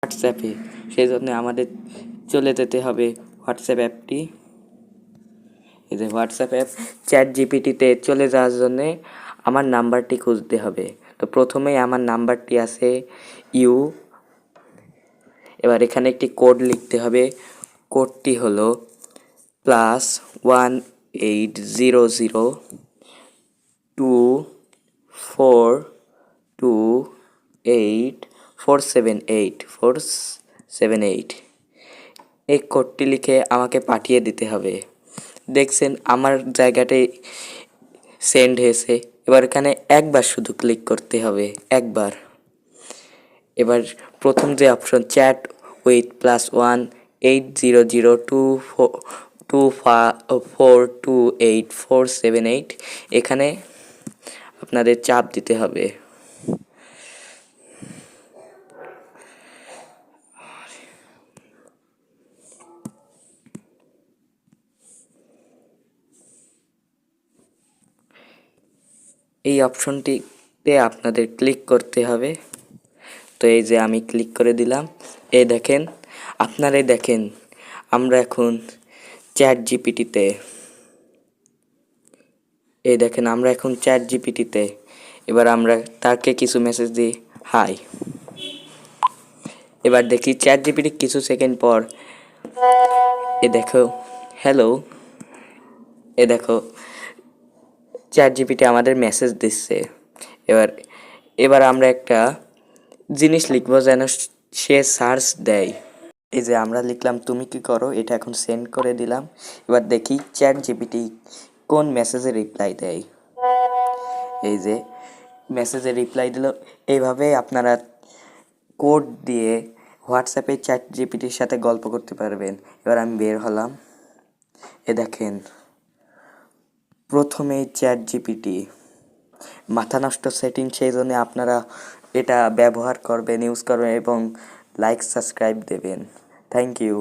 হোয়াটসঅ্যাপে। সেই জন্য আমাদের চলে যেতে হবে হোয়াটসঅ্যাপ অ্যাপটি। এই যে হোয়াটসঅ্যাপ অ্যাপ, চ্যাট জিপিটিতে চলে যাওয়ার জন্যে আমার নাম্বারটি খুঁজতে হবে। তো প্রথমেই আমার নাম্বারটি আছে ইউ। এবার এখানে একটি কোড লিখতে হবে। কোডটি হলো +180028478 এই কোডটি লিখে আমাকে পাঠিয়ে দিতে হবে। দেখছেন আমার জায়গাটাই সেন্ড হয়েছে। এবার এখানে একবার শুধু ক্লিক করতে হবে, একবার। এবার প্রথম যে অপশন চ্যাট উইথ +180022428 এখানে আপনাদের চাপ দিতে হবে। এই অপশনটিতে আপনাদের ক্লিক করতে হবে। তো এই যে আমি ক্লিক করে দিলাম। এই দেখেন, আপনারাই দেখেন আমরা এখন চ্যাট জিপিটিতে। এই দেখেন আমরা এখন চ্যাট জিপিটিতে। এবার আমরা তাকে কিছু মেসেজ দিই, হাই। এবার দেখি চ্যাট জিপিটি কিছু সেকেন্ড পর এ দেখো হ্যালো। এ দেখো চ্যাট জিপিটি আমাদের মেসেজ দিচ্ছে। এবার এবার আমরা একটা জিনিস লিখবো যেন সে সার্চ দেয়। এই যে আমরা লিখলাম তুমি কি করো, এটা এখন সেন্ড করে দিলাম। এবার দেখি চ্যাট জিপিটি কোন মেসেজে রিপ্লাই দেয়। এই যে মেসেজে রিপ্লাই দিল। এইভাবে আপনারা কোড দিয়ে হোয়াটসঅ্যাপে চ্যাট জিপিটির সাথে গল্প করতে পারবেন। এবার আমি বের হলাম। এ দেখেন প্রথমেই চ্যাট জিপিটি মাথা নষ্ট সেটিং, সেই জন্য আপনারা এটা ব্যবহার করবেন, ইউজ করবেন এবং লাইক সাবস্ক্রাইব দেবেন। Thank you.